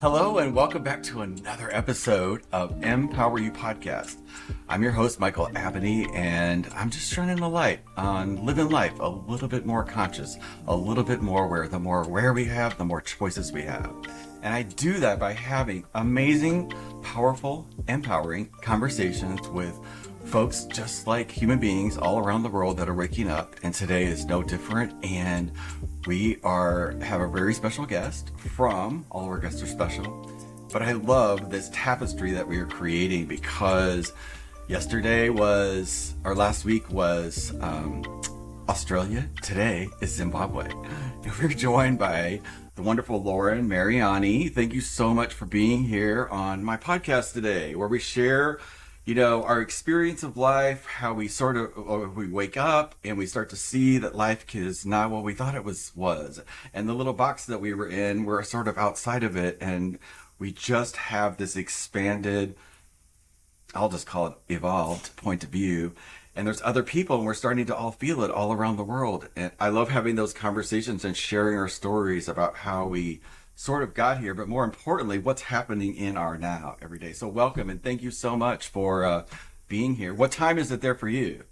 Hello and welcome back to another episode of Empower You Podcast. I'm your host, Michael Abney, and I'm just shining a light on living life a little bit more conscious, a little bit more aware. The more aware we have, the more choices we have. And I do that by having amazing, powerful, empowering conversations with folks just like human beings all around the world that are waking up. And today is no different. And we have a very special guest. All of our guests are special, but I love this tapestry that we are creating because last week was Australia. Today is Zimbabwe. And we're joined by the wonderful Laurin Mariani. Thank you so much for being here on my podcast today, where we share our experience of life, how we we wake up and we start to see that life is not what we thought it was. And the little box that we were in, we're sort of outside of it. And we just have this expanded, I'll just call it evolved point of view. And there's other people and we're starting to all feel it all around the world. And I love having those conversations and sharing our stories about how we sort of got here, but more importantly, what's happening in our now every day. So welcome and thank you so much for being here. What time is it there for you?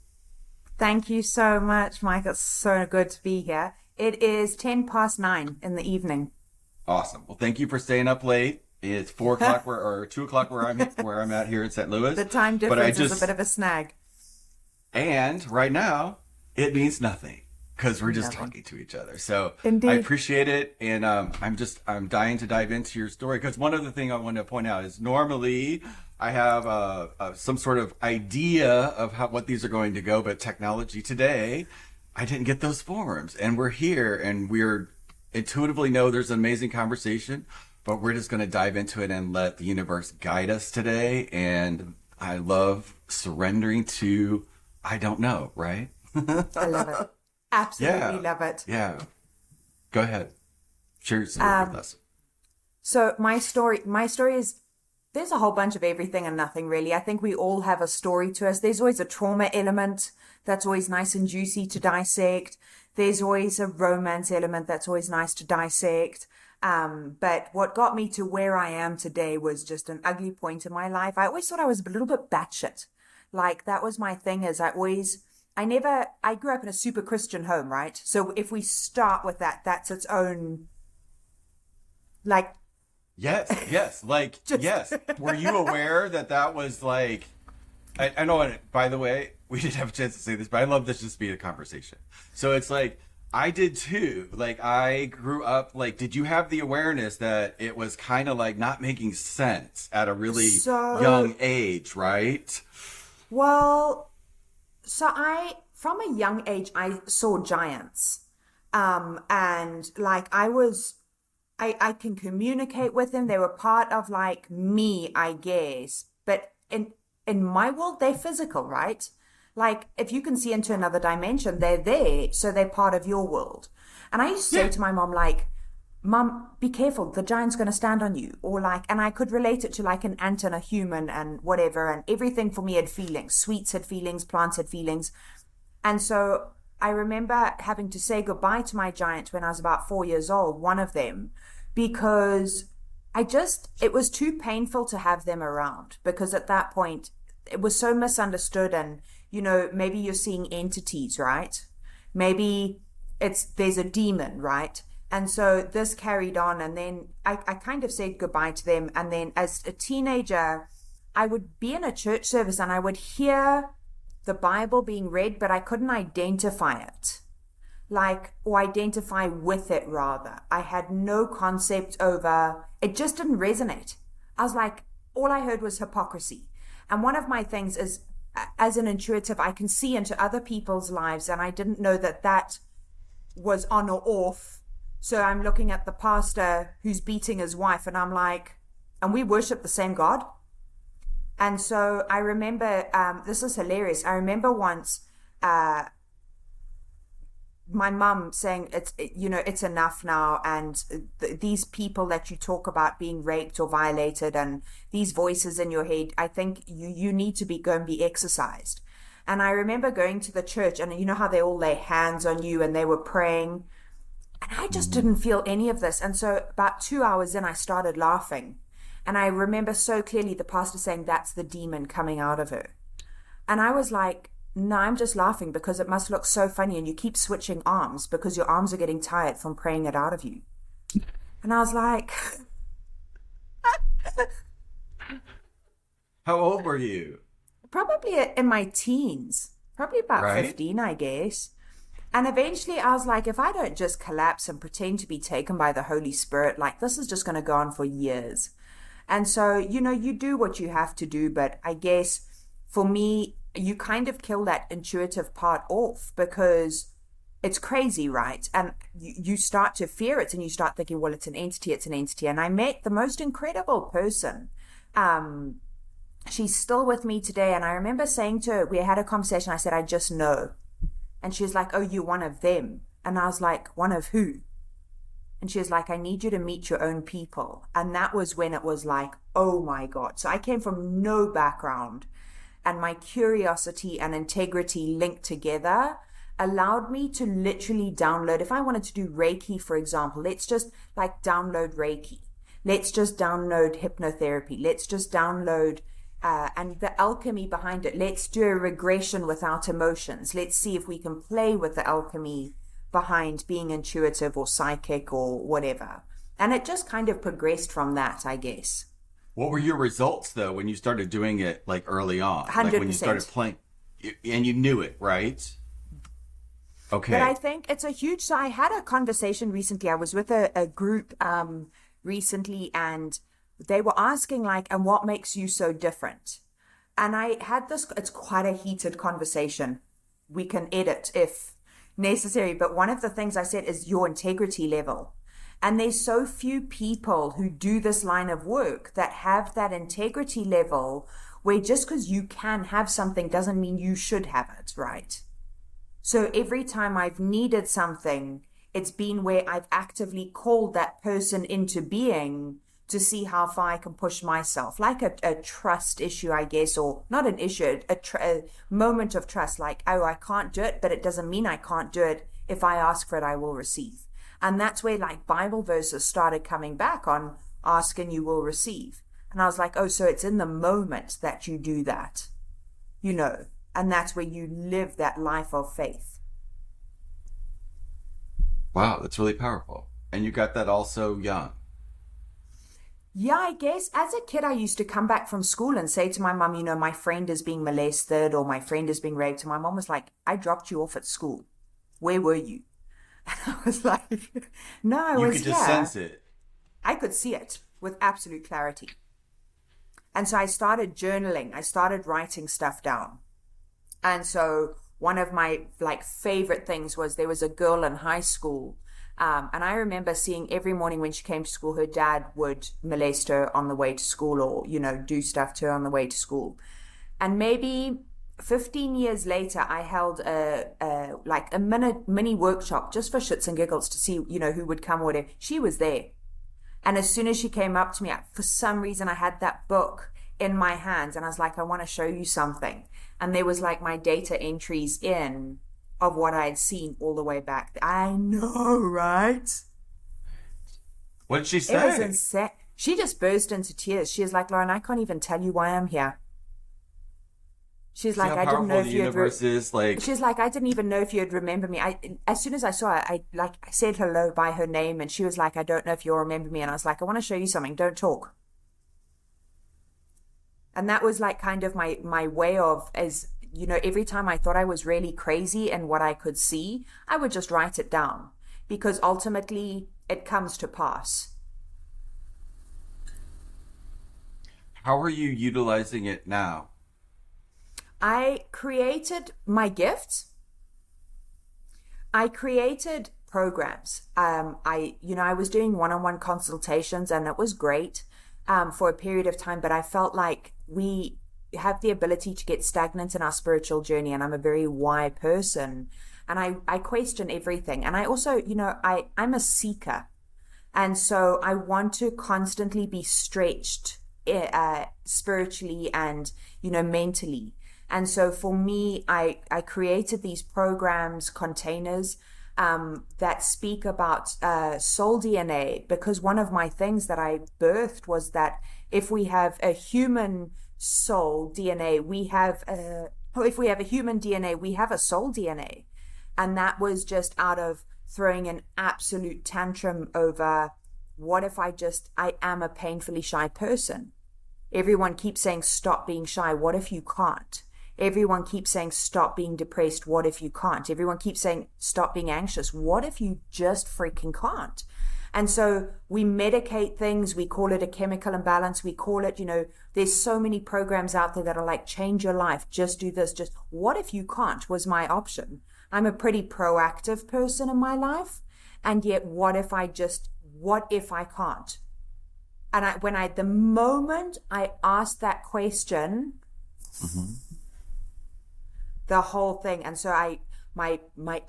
Thank you so much, Mike. It's so good to be here. It is 9:10 in the evening. Awesome. Well, thank you for staying up late. It's 4 o'clock or 2 o'clock where I'm at here in St. Louis. The time difference is a bit of a snag. And right now, it means nothing. Because we're just talking to each other. So Indeed. I appreciate it. And I'm dying to dive into your story. Because one other thing I want to point out is normally I have some sort of idea of what these are going to go. But technology today, I didn't get those forms. And we're here and we're intuitively know there's an amazing conversation. But we're just going to dive into it and let the universe guide us today. And I love surrendering to I don't know, right? I love it. Absolutely love it. Yeah. Go ahead. Share your story with us. So my story is, there's a whole bunch of everything and nothing really. I think we all have a story to us. There's always a trauma element that's always nice and juicy to dissect. There's always a romance element that's always nice to dissect. But what got me to where I am today was just an ugly point in my life. I always thought I was a little bit batshit. Like that was my thing is I grew up in a super Christian home, right? So if we start with that, that's its own, like... Yes. Like, yes. Were you aware that was like... I know, and by the way, we didn't have a chance to say this, but I love this just being a conversation. So it's like, I did too. Like, I grew up, like, did you have the awareness that it was kind of like not making sense at a really young age, right? Well... So from a young age, I saw giants. And like I can communicate with them. They were part of like me, I guess. But in my world, they're physical, right? Like if you can see into another dimension, they're there. So they're part of your world. And I used to say to my mom, like, Mom, be careful, the giant's going to stand on you. Or like, and I could relate it to like an ant and a human and whatever. And everything for me had feelings. Sweets had feelings, plants had feelings. And so I remember having to say goodbye to my giant when I was about 4 years old, one of them, because it was too painful to have them around. Because at that point, it was so misunderstood. And, maybe you're seeing entities, right? Maybe there's a demon, right? And so this carried on, and then I kind of said goodbye to them. And then as a teenager, I would be in a church service and I would hear the Bible being read, but I couldn't identify it. Or identify with it rather. I had no concept over, it just didn't resonate. I was like, all I heard was hypocrisy. And one of my things is, as an intuitive, I can see into other people's lives, and I didn't know that was on or off. So I'm looking at the pastor who's beating his wife and I'm like, and we worship the same God. And so I remember, this is hilarious. I remember once my mum saying, it's enough now. And these people that you talk about being raped or violated and these voices in your head, I think you need to go and be exercised. And I remember going to the church and you know how they all lay hands on you and they were praying. And I just didn't feel any of this. And so about 2 hours in, I started laughing. And I remember so clearly the pastor saying, that's the demon coming out of her. And I was like, no, I'm just laughing because it must look so funny. And you keep switching arms because your arms are getting tired from praying it out of you. And I was like, How old were you? probably in my teens, probably about Right? 15, I guess. And eventually I was like, if I don't just collapse and pretend to be taken by the Holy Spirit, like this is just going to go on for years. And so, you do what you have to do. But I guess for me, you kind of kill that intuitive part off because it's crazy, right? And you start to fear it and you start thinking, well, it's an entity, it's an entity. And I met the most incredible person. She's still with me today. And I remember saying to her, we had a conversation. I said, I just know. And she was like, oh, you're one of them. And I was like, one of who? And she was like, I need you to meet your own people. And that was when it was like, oh my God. So I came from no background, and my curiosity and integrity linked together allowed me to literally download. If I wanted to do Reiki, for example, let's just like download Reiki. Let's just download hypnotherapy. Let's just download and the alchemy behind it. Let's do a regression without emotions. Let's see if we can play with the alchemy behind being intuitive or psychic or whatever. And it just kind of progressed from that, I guess. What were your results though when you started doing it like early on? 100%. Like when you started playing and you knew it, right? Okay. But I think it's a huge, so I had a conversation recently. I was with a group recently, and they were asking like, and what makes you so different? And I had this, it's quite a heated conversation. We can edit if necessary. But one of the things I said is your integrity level. And there's so few people who do this line of work that have that integrity level where just because you can have something doesn't mean you should have it, right? So every time I've needed something, it's been where I've actively called that person into being to see how far I can push myself. Like a trust issue, I guess, or not an issue, a moment of trust, like, oh, I can't do it, but it doesn't mean I can't do it. If I ask for it, I will receive. And that's where like Bible verses started coming back on ask and you will receive. And I was like, oh, so it's in the moment that you do that, and that's where you live that life of faith. Wow, that's really powerful. And you got that also young. Yeah, I guess as a kid, I used to come back from school and say to my mom, my friend is being molested or my friend is being raped. And my mom was like, I dropped you off at school. Where were you? And I was like, no, I was here. You could just sense it. I could see it with absolute clarity. And so I started journaling. I started writing stuff down. And so one of my like favorite things was there was a girl in high school. And I remember seeing every morning when she came to school, her dad would molest her on the way to school or, do stuff to her on the way to school. And maybe 15 years later, I held a mini workshop just for shits and giggles to see, who would come or whatever. She was there. And as soon as she came up to me, for some reason, I had that book in my hands and I was like, I want to show you something. And there was like my data entries in of what I had seen all the way back. I know, right? What did she say? It was insane. She just burst into tears. She was like, Laurin, I can't even tell you why I'm here. She's like, I didn't know if you had. She's like, I didn't even know if you would remember me. As soon as I saw her, I said hello by her name, and she was like, I don't know if you'll remember me. And I was like, I want to show you something. Don't talk. And that was like kind of my way of, as every time I thought I was really crazy and what I could see, I would just write it down because ultimately it comes to pass. How are you utilizing it now? I created my gifts. I created programs. I was doing one-on-one consultations and it was great for a period of time, but I felt like we have the ability to get stagnant in our spiritual journey, and I'm a very why person, and I question everything. And I also, I'm a seeker, and so I want to constantly be stretched spiritually and, mentally. And so for me, I created these programs, containers, that speak about soul DNA, because one of my things that I birthed was that if we have a human soul DNA, if we have a human DNA, we have a soul DNA. And that was just out of throwing an absolute tantrum over what if I am a painfully shy person. Everyone keeps saying, stop being shy. What if you can't? Everyone keeps saying, stop being depressed. What if you can't? Everyone keeps saying, stop being anxious. What if you just freaking can't? And so we medicate things. We call it a chemical imbalance. We call it, there's so many programs out there that are like, change your life. Just do this. Just what if you can't was my option. I'm a pretty proactive person in my life. And yet, what if I can't? And the moment I asked that question, Mm-hmm. the whole thing. And so my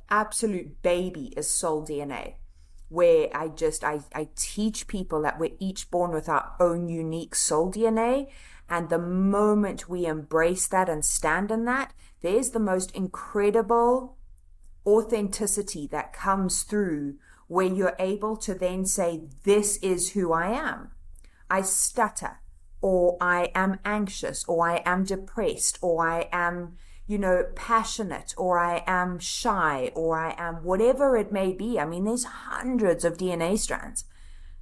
absolute baby is soul DNA, where I teach people that we're each born with our own unique soul DNA. And the moment we embrace that and stand in that, there's the most incredible authenticity that comes through, where you're able to then say, this is who I am. I stutter, or I am anxious, or I am depressed, or I am, passionate, or I am shy, or I am whatever it may be. I mean, there's hundreds of DNA strands.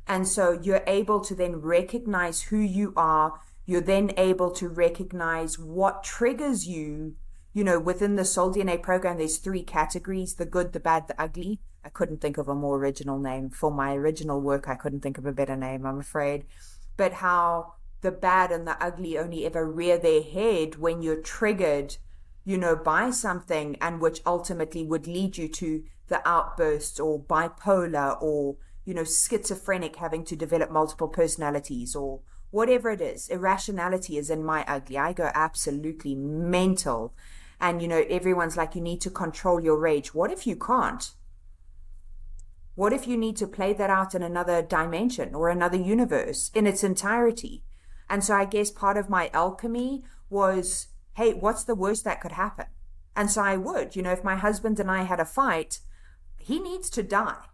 And so you're able to then recognize who you are. You're then able to recognize what triggers you. Within the Soul DNA program, there's 3 categories: the good, the bad, the ugly. I couldn't think of a more original name. For my original work, I couldn't think of a better name, I'm afraid. But how the bad and the ugly only ever rear their head when you're triggered, by something, and which ultimately would lead you to the outbursts, or bipolar, or, schizophrenic, having to develop multiple personalities, or whatever it is. Irrationality is in my ugly. I go absolutely mental. And, everyone's like, you need to control your rage. What if you can't? What if you need to play that out in another dimension or another universe in its entirety? And so I guess part of my alchemy was, hey, what's the worst that could happen? And so I would, if my husband and I had a fight, he needs to die.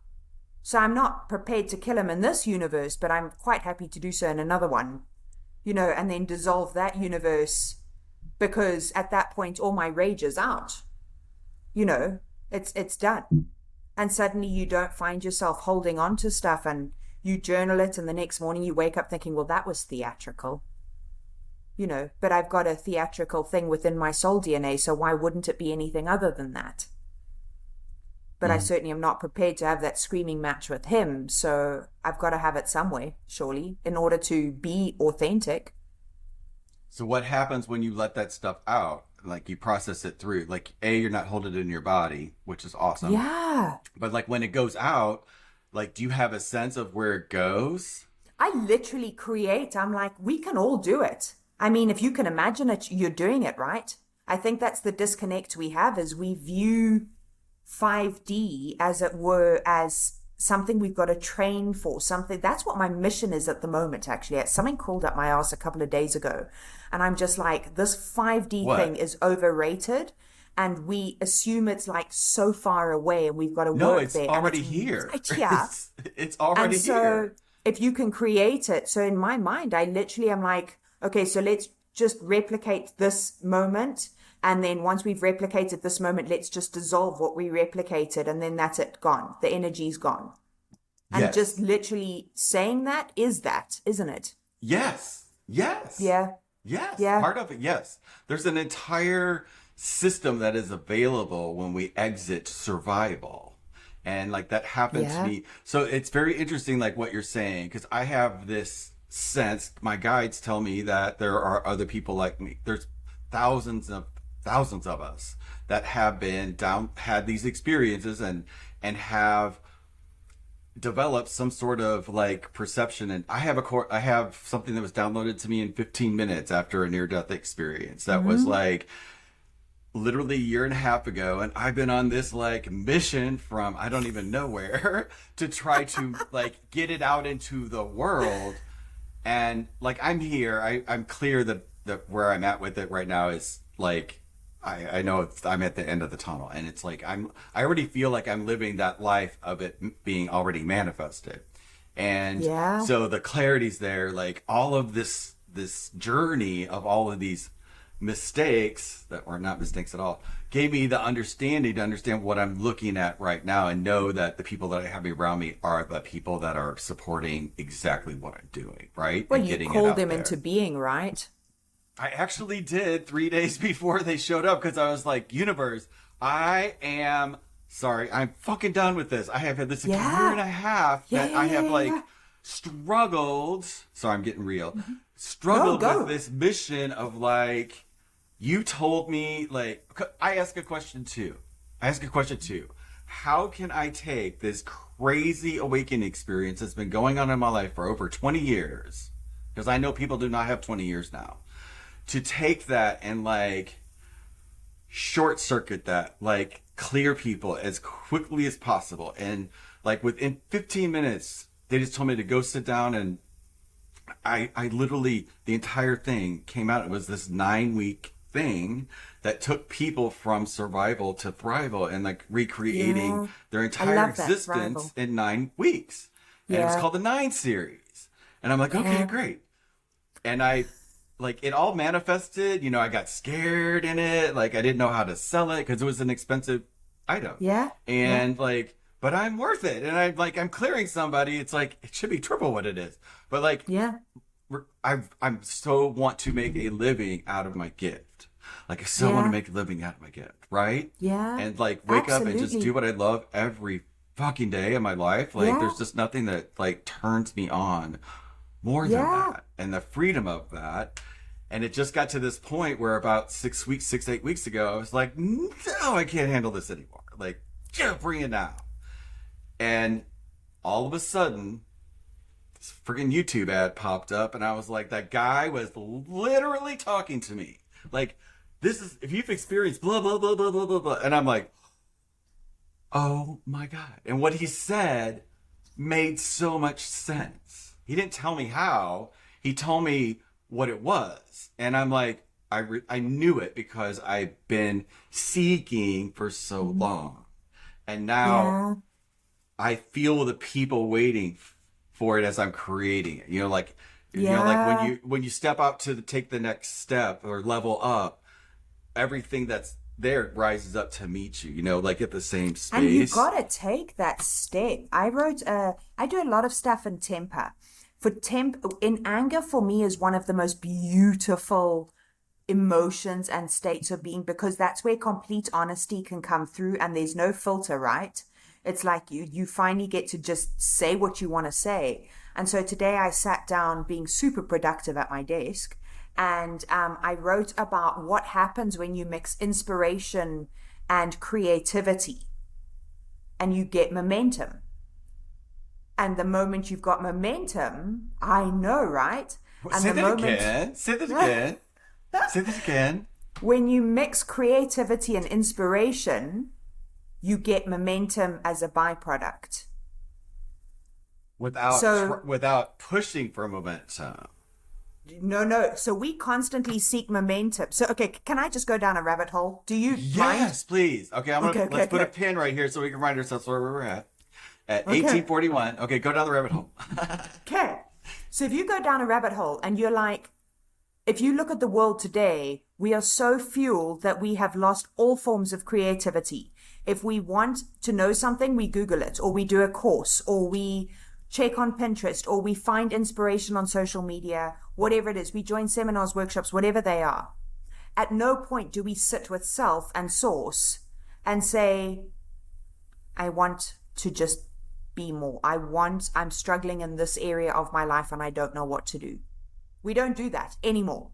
So I'm not prepared to kill him in this universe, but I'm quite happy to do so in another one, and then dissolve that universe, because at that point, all my rage is out. It's done. And suddenly you don't find yourself holding on to stuff, and you journal it, and the next morning you wake up thinking, well, that was theatrical. But I've got a theatrical thing within my soul DNA, so why wouldn't it be anything other than that? But I certainly am not prepared to have that screaming match with him, so I've got to have it somewhere, surely, in order to be authentic. So what happens when you let that stuff out? Like, you process it through. Like, you're not holding it in your body, which is awesome. Yeah. But like, when it goes out, like, do you have a sense of where it goes? I literally create. I'm like, we can all do it. I mean, if you can imagine it, you're doing it, right? I think that's the disconnect we have, is we view 5D, as it were, as something we've got to train for, something. That's what my mission is at the moment, actually. Something crawled up my ass a couple of days ago, and I'm just like, this 5D thing is overrated, and we assume it's like so far away, and we've got to work there. No, it's already here. Yeah. It's already and so here. If you can create it, so in my mind, I literally am like, okay, so let's just replicate this moment. And then once we've replicated this moment, let's just dissolve what we replicated. And then that's it, gone. The energy's gone. And just literally saying that, isn't it? Yes. Yes. Yeah. Yes. Yeah. Part of it, yes. There's an entire system that is available when we exit survival. And like, that happened to me. So it's very interesting, like what you're saying, because I have this sense, my guides tell me that there are other people like me. There's thousands of us that have had these experiences and have developed some sort of like perception. And I have something that was downloaded to me in 15 minutes after a near-death experience that was like literally a year and a half ago, and I've been on this like mission from I don't even know where to try to like get it out into the world. And like, I'm here, I'm clear that where I'm at with it right now is like, I know I'm at the end of the tunnel, and it's like I already feel like I'm living that life of it being already manifested. And Yeah. so the clarity's there, like all of this journey of all of these mistakes that were not mistakes at all gave me the understanding to understand what I'm looking at right now and know that the people that I have around me are the people that are supporting exactly what I'm doing, right? Well, And you getting it called out them there. into being, right? I actually did 3 days before they showed up because I was like, universe, I am sorry, I'm fucking done with this. I have had this like a year Yeah. and a half Yeah, that yeah, I have yeah, like yeah. struggled. Sorry, I'm getting real. Go, Struggled with go. this mission of like, you told me, like, I ask a question too. I ask a question too. How can I take this crazy awakening experience that's been going on in my life for over 20 years? Because I know people do not have 20 years now. To take that and like short circuit that, like clear people as quickly as possible. And like within 15 minutes, they just told me to go sit down, and I literally, the entire thing came out. It was this 9 week thing that took people from survival to thrival and like recreating Yeah. their I entire love that, existence thrival. in 9 weeks. And it was Yeah. called the Nine series. And I'm like, okay, Yeah. great. And I, like, it all manifested. You know, I got scared in it. Like, I didn't know how to sell it because it was an expensive item. Yeah. Yeah. And like, but I'm worth it. And I'm clearing somebody. It's like, it should be triple what it is. But like, Yeah. I'm so want to make a living out of my gift. Like, I so want to Yeah. make a living out of my gift, right? Yeah. And like, wake up and just Absolutely. do what I love every fucking day of my life. Like, Yeah. there's just nothing that like turns me on more than Yeah. that, and the freedom of that. And it just got to this point where about 8 weeks ago, I was like, no, I can't handle this anymore. Like, yeah, bring it now. And all of a sudden, this freaking YouTube ad popped up, and I was like, that guy was literally talking to me. Like, this is, if you've experienced blah, blah, blah, blah, blah, blah, blah. And I'm like, oh my God. And what he said made so much sense. He didn't tell me how, he told me what it was. And I'm like, I knew it because I've been seeking for so long. And now Yeah. I feel the people waiting for it as I'm creating it. Like, like Yeah. when you step out to take the next step or level up, everything that's there rises up to meet you, like at the same And you space. gotta take that step. I do a lot of stuff in temper. In anger for me is one of the most beautiful emotions and states of being because that's where complete honesty can come through and there's no filter, right? It's like you finally get to just say what you want to say. And so today I sat down being super productive at my desk and I wrote about what happens when you mix inspiration and creativity and you get momentum. And the moment you've got momentum, I know, right? And Say the that moment again. Say that again. Say that again. when you mix creativity and inspiration, you get momentum as a byproduct. Without pushing for momentum. No. So we constantly seek momentum. So, okay, can I just go down a rabbit hole? Do you mind? Yes, please. Okay, let's put a Okay. pin right here so we can remind ourselves where we're at. At Okay. 1841. Okay, go down the rabbit hole. Okay. So if you go down a rabbit hole and you're like, if you look at the world today, we are so fueled that we have lost all forms of creativity. If we want to know something, we Google it, or we do a course, or we check on Pinterest, or we find inspiration on social media, whatever it is. We join seminars, workshops, whatever they are. At no point do we sit with self and source and say, I want to just be more. I'm struggling in this area of my life and I don't know what to do. We don't do that anymore.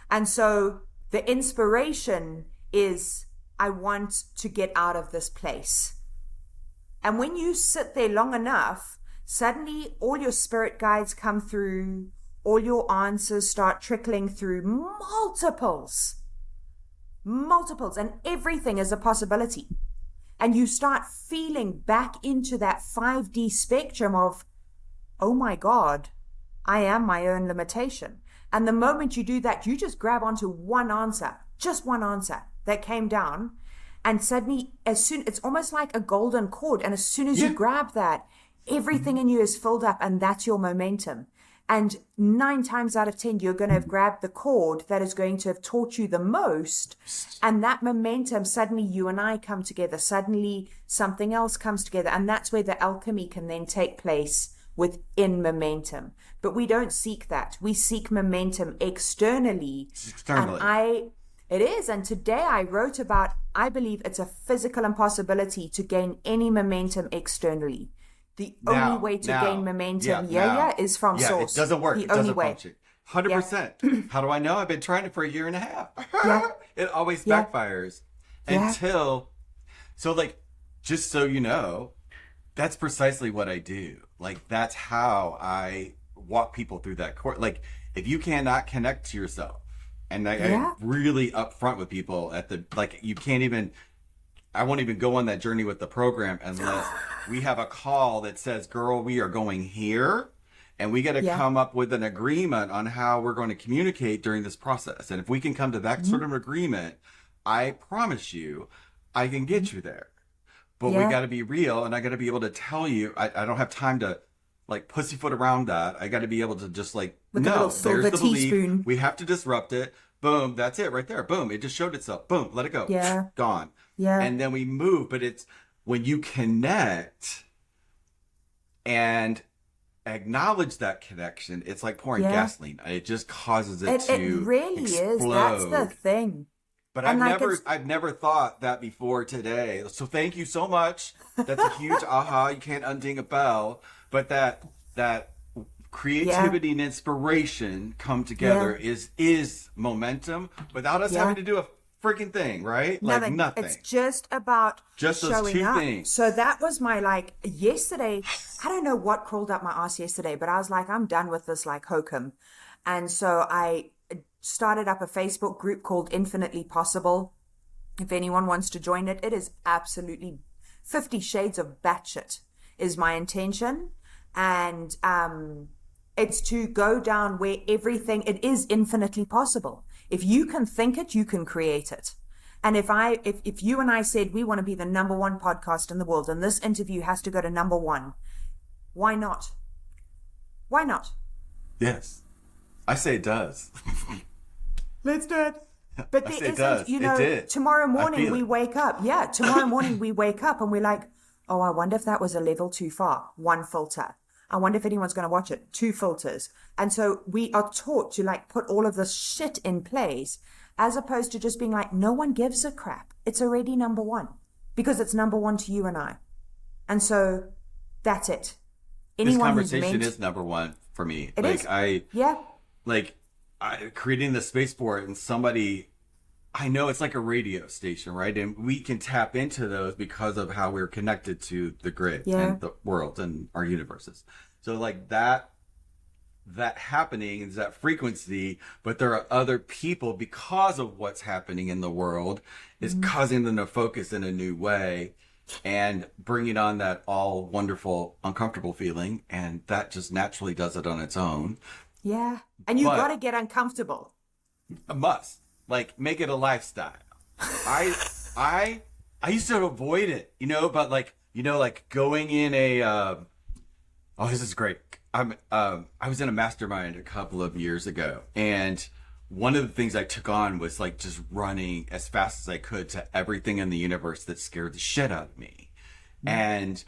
And so the inspiration is, I want to get out of this place. And when you sit there long enough, suddenly all your spirit guides come through, all your answers start trickling through, multiples, and everything is a possibility. And you start feeling back into that 5D spectrum of, oh my God, I am my own limitation. And the moment you do that, you just grab onto one answer, just one answer. that came down, and suddenly, it's almost like a golden cord, and as soon as you grab that, everything in you is filled up, and that's your momentum. And 9 times out of 10, you're going to have grabbed the cord that is going to have taught you the most. And that momentum, suddenly you and I come together. Suddenly something else comes together. And that's where the alchemy can then take place within momentum. But we don't seek that. We seek momentum externally. It is. And today I wrote about, I believe it's a physical impossibility to gain any momentum externally. The only way to gain momentum, is from source. It doesn't work. The it only doesn't way. function. 100%. How do I know? I've been trying it for a year and a half. It always backfires until, so like, just so you know, that's precisely what I do. Like, that's how I walk people through that course. Like, if you cannot connect to yourself, and I'm really upfront with people you can't even, I won't even go on that journey with the program unless we have a call that says, girl, we are going here, and we got to come up with an agreement on how we're going to communicate during this process. And if we can come to that sort of agreement, I promise you, I can get you there. But we got to be real, and I got to be able to tell you, I don't have time to like pussyfoot around that. I got to be able to just like, with no, there's the teaspoon. belief. We have to disrupt it. Boom, that's it right there. Boom, it just showed itself. Boom, let it go. Yeah. Gone. Yeah. And then we move, but it's when you connect and acknowledge that connection, it's like pouring gasoline. It just causes it to It really explode. is. That's the thing. But And I've never thought that before today. So thank you so much. That's a huge aha. You can't unding a bell. But that creativity and inspiration come together is momentum without us having to do a freaking thing, right? Like nothing. It's just about just showing those two up. things. So that was my yesterday. I don't know what crawled up my ass yesterday, but I was like, I'm done with this hokum. And so I started up a Facebook group called Infinitely Possible. If anyone wants to join it, it is absolutely 50 shades of batshit is my intention. And it's to go down where it is infinitely possible. If you can think it, you can create it. And if you and I said we want to be the number 1 podcast in the world, and this interview has to go to number 1, why not? Why not? Yes. I say it does. Let's do it. But there isn't, tomorrow morning we wake up. Yeah, tomorrow morning we wake up and we're like, oh, I wonder if that was a level too far. 1 filter. I wonder if anyone's going to watch it. 2 filters. And so we are taught to put all of this shit in place, as opposed to just being like, no one gives a crap. It's already number 1 because it's number 1 to you and I. And so that's it. This conversation is number 1 for me. It is. Creating the space for it, and somebody, I know it's like a radio station, right? And we can tap into those because of how we're connected to the grid and the world and our universes. So that happening is that frequency, but there are other people, because of what's happening in the world, is causing them to focus in a new way and bringing on that all wonderful, uncomfortable feeling. And that just naturally does it on its own. Yeah. And you got to get uncomfortable. A must. Make it a lifestyle. I used to avoid it, but going in a, this is great. I was in a mastermind a couple of years ago, and one of the things I took on was just running as fast as I could to everything in the universe that scared the shit out of me. And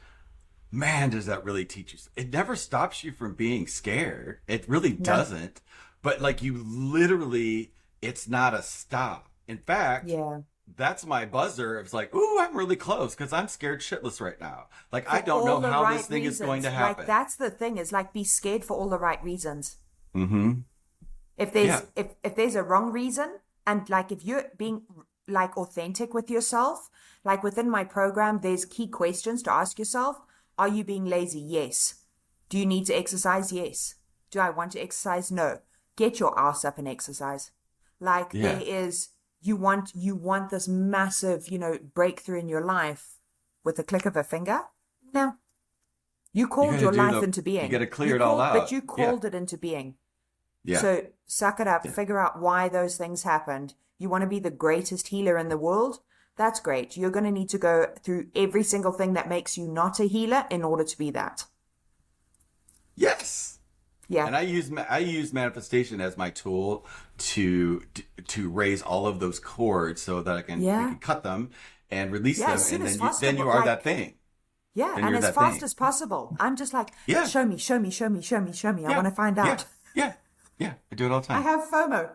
man, does that really teach you. It never stops you from being scared. It really doesn't. But you literally, it's not a stop. In fact, that's my buzzer. It's ooh, I'm really close because I'm scared shitless right now. I don't know how this thing is going to happen. That's the thing, is be scared for all the right reasons. Mm-hmm. If there's if there's a wrong reason, and if you're being authentic with yourself, within my program, there's key questions to ask yourself. Are you being lazy? Yes. Do you need to exercise? Yes. Do I want to exercise? No. Get your ass up and exercise. There is, you want this massive, breakthrough in your life with a click of a finger? No. You called your life into being. You got to clear it all out. But you called it into being. Yeah. So suck it up, figure out why those things happened, You want to be the greatest healer in the world? That's great. You're going to need to go through every single thing that makes you not a healer in order to be that. Yes. Yeah. And I use manifestation as my tool to raise all of those cords so that I can, we can cut them and release them, and then you are that thing. Yeah, and as fast as possible. I'm just like, show me, show me, show me, show me, show me. I want to find out. Yeah. I do it all the time. I have FOMO.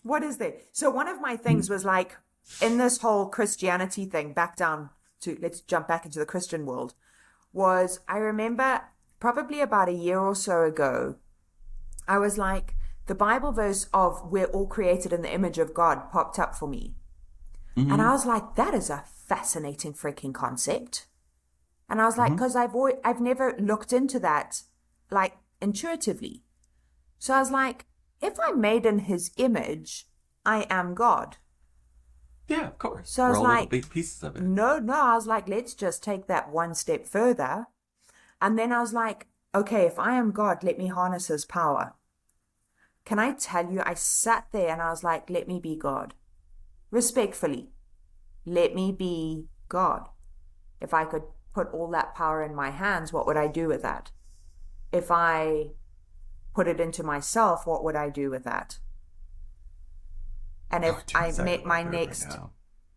What is there? So one of my things was like, in this whole Christianity thing, let's jump back into the Christian world, was I remember probably about a year or so ago, I was like, the Bible verse of we're all created in the image of God popped up for me. Mm-hmm. And I was like, that is a fascinating freaking concept. And I was like, because I've never looked into that like intuitively. So I was like, if I'm made in his image, I am God. Yeah, of course. So I was like, big pieces of it. No, I was like, let's just take that one step further. And then I was like, okay, if I am God, let me harness his power. Can I tell you, I sat there and I was like, let me be God. Respectfully, let me be God. If I could put all that power in my hands, what would I do with that? If I put it into myself, what would I do with that? And if I met my next,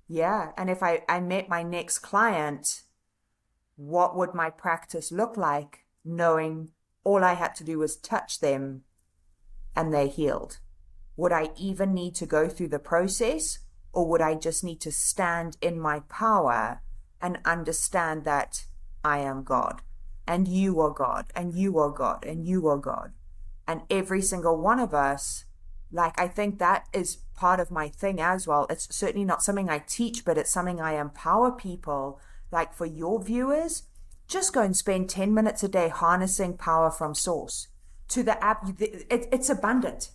and if I met my next client, what would my practice look like, knowing all I had to do was touch them and they healed? Would I even need to go through the process, or would I just need to stand in my power and understand that I am God, and you are God, and you are God, and you are God? And every single one of us, like, I think that is part of my thing as well. It's certainly not something I teach, but it's something I empower people. Like, for your viewers, just go and spend 10 minutes a day harnessing power from source to the app. It's abundant.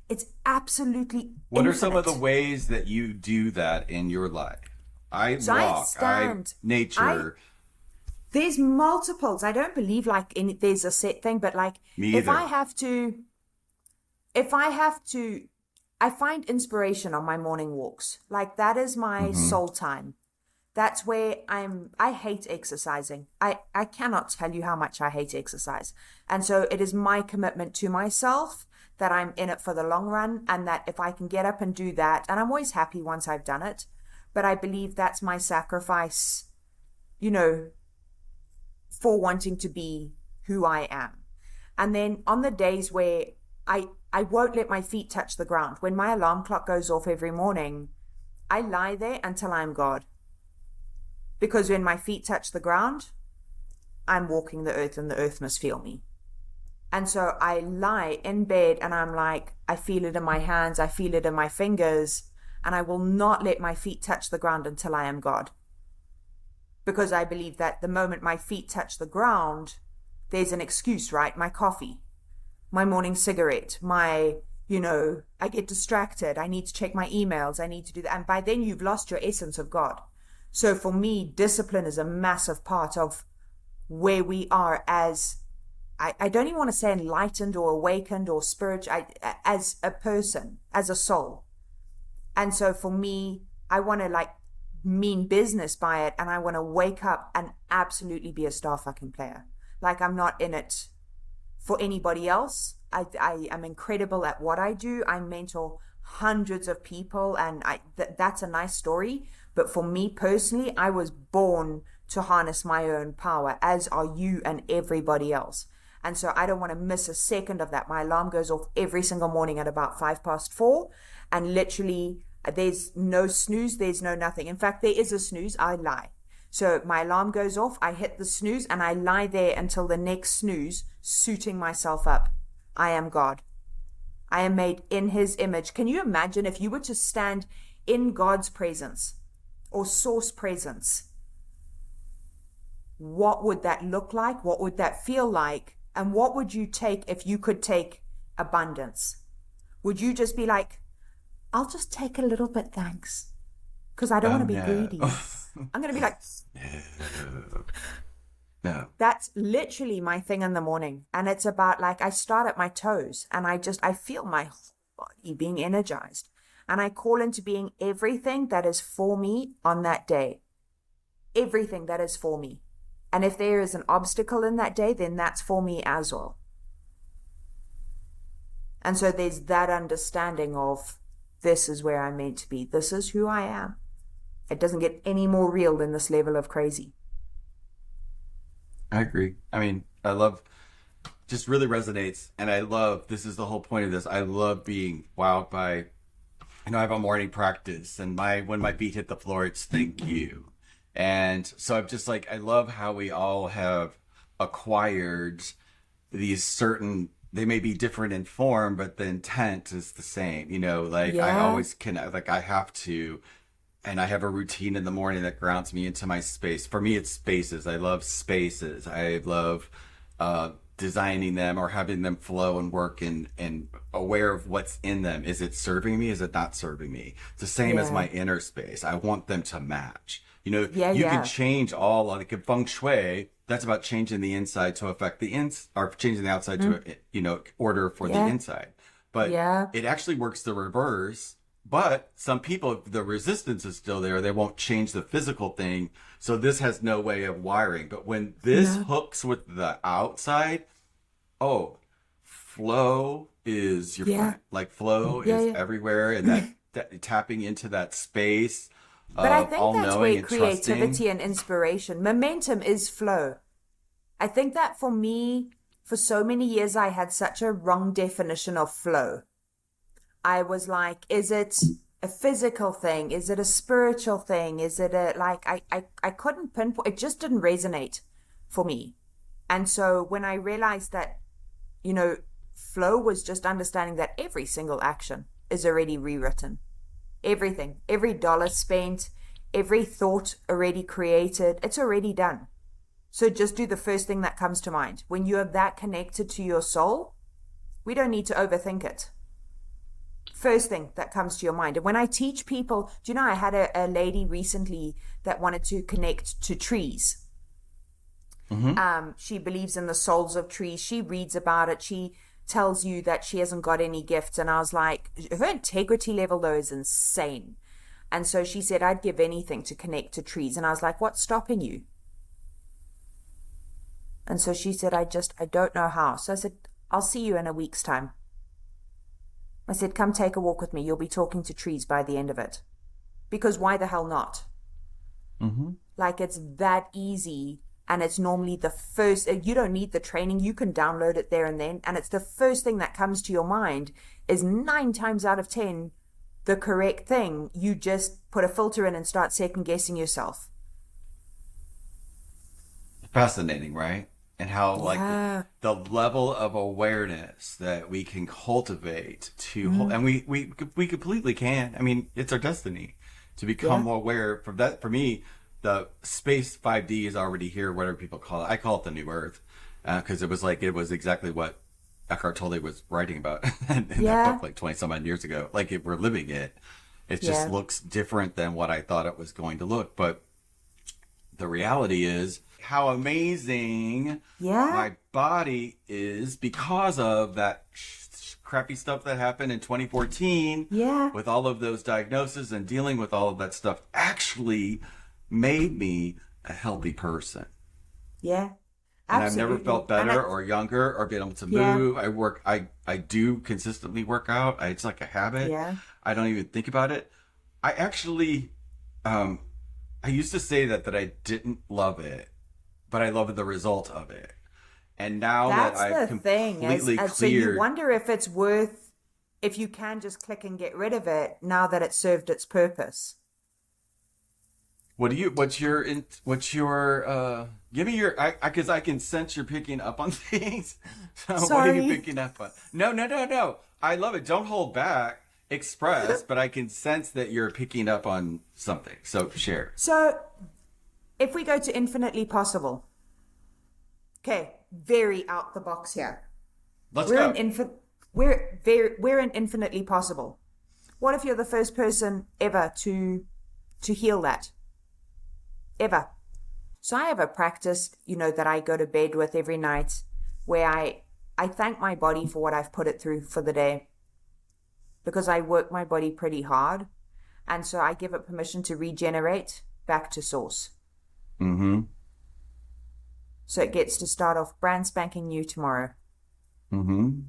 It's absolutely What infinite. are some of the ways that you do that in your life? I nature. There's multiples. I don't believe there's a set thing, but like, if I have to, I find inspiration on my morning walks. Like, that is my soul time. That's where I hate exercising. I cannot tell you how much I hate exercise. And so it is my commitment to myself that I'm in it for the long run, and that if I can get up and do that, and I'm always happy once I've done it, but I believe that's my sacrifice, for wanting to be who I am. And then on the days where I won't let my feet touch the ground, when my alarm clock goes off every morning, I lie there until I'm God. Because when my feet touch the ground, I'm walking the earth, and the earth must feel me. And so I lie in bed and I'm like, I feel it in my hands, I feel it in my fingers, and I will not let my feet touch the ground until I am God. Because I believe that the moment my feet touch the ground, there's an excuse, right? My coffee, my morning cigarette, I get distracted. I need to check my emails. I need to do that. And by then you've lost your essence of God. So for me, discipline is a massive part of where we are as, I don't even want to say enlightened or awakened or spiritual, as a person, as a soul. And so for me, I want to mean business by it, and I want to wake up and absolutely be a star fucking player. Like, I'm not in it for anybody else. I am incredible at what I do. I mentor hundreds of people, and that's a nice story. But for me personally, I was born to harness my own power, as are you and everybody else. And so I don't want to miss a second of that. My alarm goes off every single morning at about 4:05, and literally there's no snooze, there's no nothing. In fact, there is a snooze, I lie. So my alarm goes off, I hit the snooze, and I lie there until the next snooze, suiting myself up. I am God. I am made in his image. Can you imagine if you were to stand in God's presence or source presence? What would that look like? What would that feel like? And what would you take if you could take abundance? Would you just be like, I'll just take a little bit, thanks, because I don't want to be greedy. I'm going to be like, no. That's literally my thing in the morning. And it's about, like, I start at my toes, and I feel my whole body being energized. and I call into being everything that is for me on that day. Everything that is for me. And if there is an obstacle in that day, then that's for me as well. And so there's that understanding of, this is where I'm meant to be. This is who I am. It doesn't get any more real than this level of crazy. I agree. I mean, I love, just really resonates. And I love, this is the whole point of this. I love being wowed by, I have a morning practice, and when my feet hit the floor, it's thank you. And so I'm just like, I love how we all have acquired these certain, they may be different in form, but the intent is the same. I always I have to, and I have a routine in the morning that grounds me into my space. For me, it's spaces. I love spaces. I love designing them or having them flow and work and aware of what's in them. Is it serving me? Is it not serving me? It's the same as my inner space. I want them to match. You can change all, like in feng shui, that's about changing the inside to affect the or changing the outside to, order for the inside. But it actually works the reverse. But some people, if the resistance is still there, they won't change the physical thing. So this has no way of wiring. But when this hooks with the outside, flow is your friend. Like flow is everywhere, and that tapping into that space. But I think that's where creativity and inspiration, momentum is flow. I think that for me, for so many years, I had such a wrong definition of flow. I was like, is it a physical thing? Is it a spiritual thing? Is it I couldn't pinpoint, it just didn't resonate for me. And so when I realized that, flow was just understanding that every single action is already rewritten. Everything, every dollar spent, every thought already created, it's already done. So just do the first thing that comes to mind. When you are that connected to your soul, we don't need to overthink it. First thing that comes to your mind. And when I teach people, I had a lady recently that wanted to connect to trees. Mm-hmm. She believes in the souls of trees. She reads about it. She tells you that she hasn't got any gifts. And I was like, her integrity level though is insane. And so she said, I'd give anything to connect to trees. And I was like, what's stopping you? And so she said, I don't know how. So I said, I'll see you in a week's time. I said, come take a walk with me. You'll be talking to trees by the end of it. Because why the hell not? Mm-hmm. Like, it's that easy. And it's normally the first, you don't need the training. You can download it there and then. And it's the first thing that comes to your mind is 9 times out of 10 the correct thing. You just put a filter in and start second guessing yourself. Fascinating, right? And how the level of awareness that we can cultivate to hold, and we completely can. I mean, it's our destiny to become aware. For that, for me, the space 5D is already here, whatever people call it. I call it the new Earth, because it was exactly what Eckhart Tolle was writing about in that book like 20 some odd years ago. Like, if we're living it, it just looks different than what I thought it was going to look. But the reality is how amazing my body is because of that crappy stuff that happened in 2014 with all of those diagnoses and dealing with all of that stuff actually made me a healthy person. Yeah. And I've never felt better or younger or been able to move. I do consistently work out. It's like a habit. Yeah. I don't even think about it. I actually, I used to say that I didn't love it, but I love the result of it. And now that I've completely cleared. So you wonder if it's worth, if you can just click and get rid of it now that it's served its purpose. What's your, give me your, because I can sense you're picking up on things. So Sorry. What are you picking up on? No. I love it. Don't hold back. Express, but I can sense that you're picking up on something. So share. So if we go to infinitely possible. Okay, very out the box here. Let's go. We're in infinitely possible. What if you're the first person ever to heal that? Ever. So I have a practice, that I go to bed with every night where I thank my body for what I've put it through for the day. because I work my body pretty hard. And so I give it permission to regenerate back to source. Mm-hmm. So it gets to start off brand spanking new tomorrow. Mm-hmm.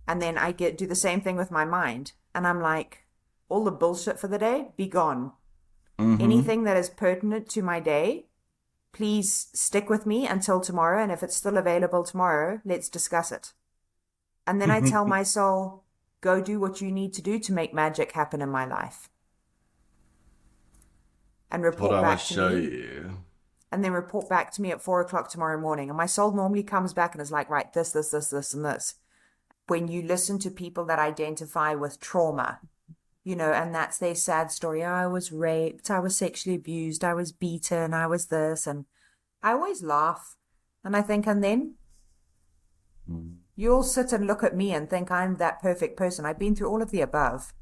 And then I do the same thing with my mind. And I'm like, all the bullshit for the day, be gone. Mm-hmm. Anything that is pertinent to my day, please stick with me until tomorrow. And if it's still available tomorrow, let's discuss it. And then I tell my soul, go do what you need to do to make magic happen in my life. And report Hold on, back I'll to show me. you. And then report back to me at 4 o'clock tomorrow morning. And my soul normally comes back and is like, right, this, and this. When you listen to people that identify with trauma, and that's their sad story. Oh, I was raped, I was sexually abused, I was beaten, I was this. And I always laugh. And I think, and then you'll sit and look at me and think I'm that perfect person. I've been through all of the above.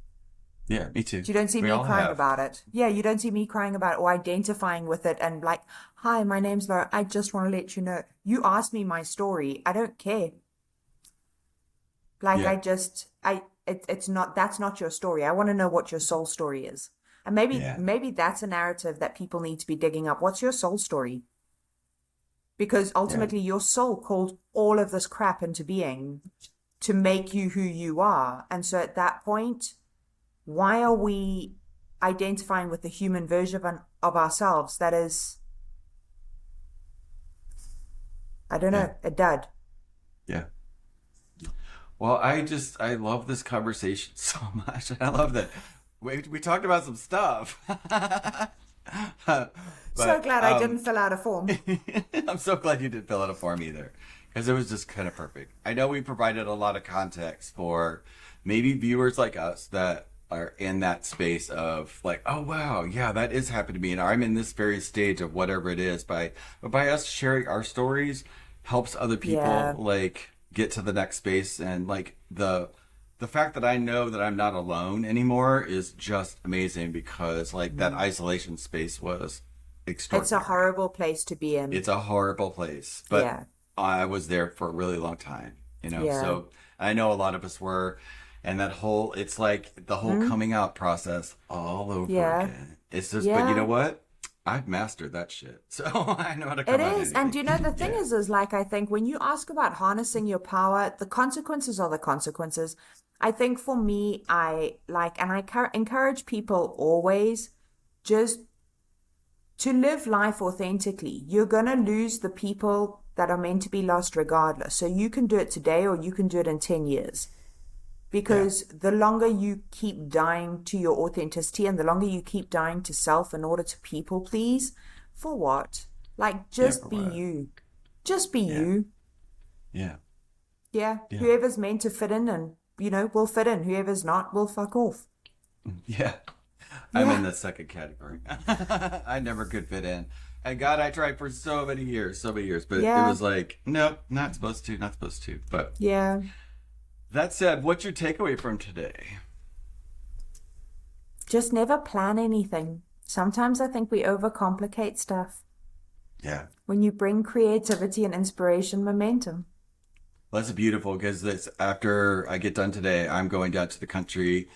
Yeah, me too. You don't see We me all crying have. about it. Yeah, you don't see me crying about it or identifying with it and like, hi, my name's Laura. I just want to let you know. You asked me my story. I don't care. Like, Yeah. that's not your story. I want to know what your soul story is. And Yeah. maybe that's a narrative that people need to be digging up. What's your soul story? Because ultimately your soul called all of this crap into being to make you who you are. And so at that point, why are we identifying with the human version of ourselves that is, I don't know, a dud? Yeah. Well, I love this conversation so much. I love that we talked about some stuff. So But glad I didn't fill out a form. I'm so glad you didn't fill out a form either, because it was just kind of perfect. I know we provided a lot of context for maybe viewers like us that are in that space of like, oh wow, yeah, that is happening to me, and I'm in this very stage of whatever it is. By us sharing our stories, helps other people Yeah. like get to the next space, and like the fact that I know that I'm not alone anymore is just amazing, because like that isolation space was It's extraordinary. a horrible place to be in. It's a horrible place, but Yeah. I was there for a really long time, Yeah. so I know a lot of us were, and it's like the whole coming out process all over Yeah. again. It's just, but you know Yeah. what? I've mastered that shit. So I know how to It come out is. And anything. do you know, the thing Yeah. is like, I think when you ask about harnessing your power, the consequences are the consequences. I think for me, I like, and I encourage people always just to live life authentically. You're going to lose the people that are meant to be lost regardless. So you can do it today or you can do it in 10 years. Yeah. Because the longer you keep dying to your authenticity and the longer you keep dying to self in order to people please, for what? Like, Yeah. just For be what? you. Just be Yeah. you. Yeah. Yeah. Yeah. Whoever's meant to fit in and, will fit in. Whoever's not will fuck off. Yeah. I'm in Yeah. the second category. I never could fit in. And God, I tried for so many years, but it Yeah. was like, nope, not supposed to, not supposed to. But Yeah. that said, what's your takeaway from today? Just never plan anything. Sometimes I think we overcomplicate stuff. Yeah. When you bring creativity and inspiration, momentum. Well, that's beautiful, because this after I get done today, I'm going down to the country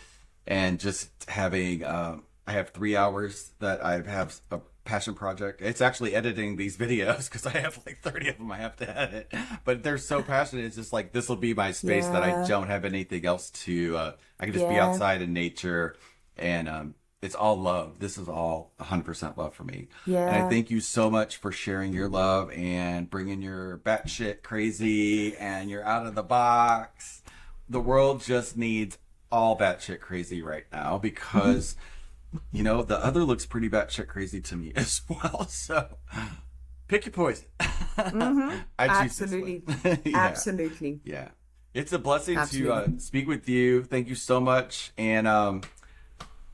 and just having I have 3 hours that I have a passion project. It's actually editing these videos, because I have like 30 of them I have to edit. But they're so passionate. It's just like, this will be my space that I Yeah. don't have anything else to. I can just be Yeah. outside in nature, and it's all love. This is all 100% love for me. And I Yeah. thank you so much for sharing your love and bringing your batshit crazy and you're out of the box. The world just needs all batshit crazy right now, because the other looks pretty batshit crazy to me as well. So pick your poison. I choose this Absolutely. one. Yeah. Absolutely. Yeah. It's a blessing Absolutely. to speak with you. Thank you so much. And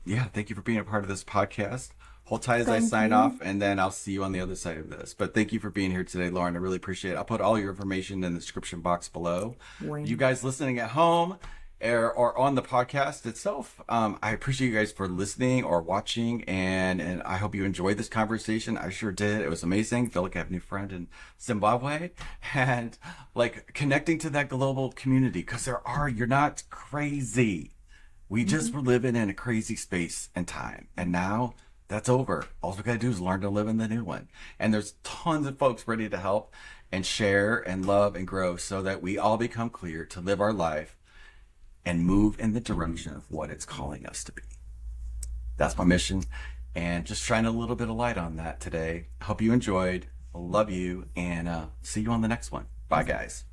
yeah, thank you for being a part of this podcast. Hold tight as I Thank sign you. off, and then I'll see you on the other side of this. But thank you for being here today, Lauren. I really appreciate it. I'll put all your information in the description box below. Wayne. You guys listening at home or on the podcast itself, I appreciate you guys for listening or watching, and I hope you enjoyed this conversation. I sure did. It was amazing. I feel like I have a new friend in Zimbabwe, and like connecting to that global community, because you're not crazy. We just were living in a crazy space and time. And now that's over. All we got to do is learn to live in the new one. And there's tons of folks ready to help and share and love and grow so that we all become clear to live our life and move in the direction of what it's calling us to be. That's my mission. And just shine a little bit of light on that today. Hope you enjoyed. Love you. And see you on the next one. Bye, guys.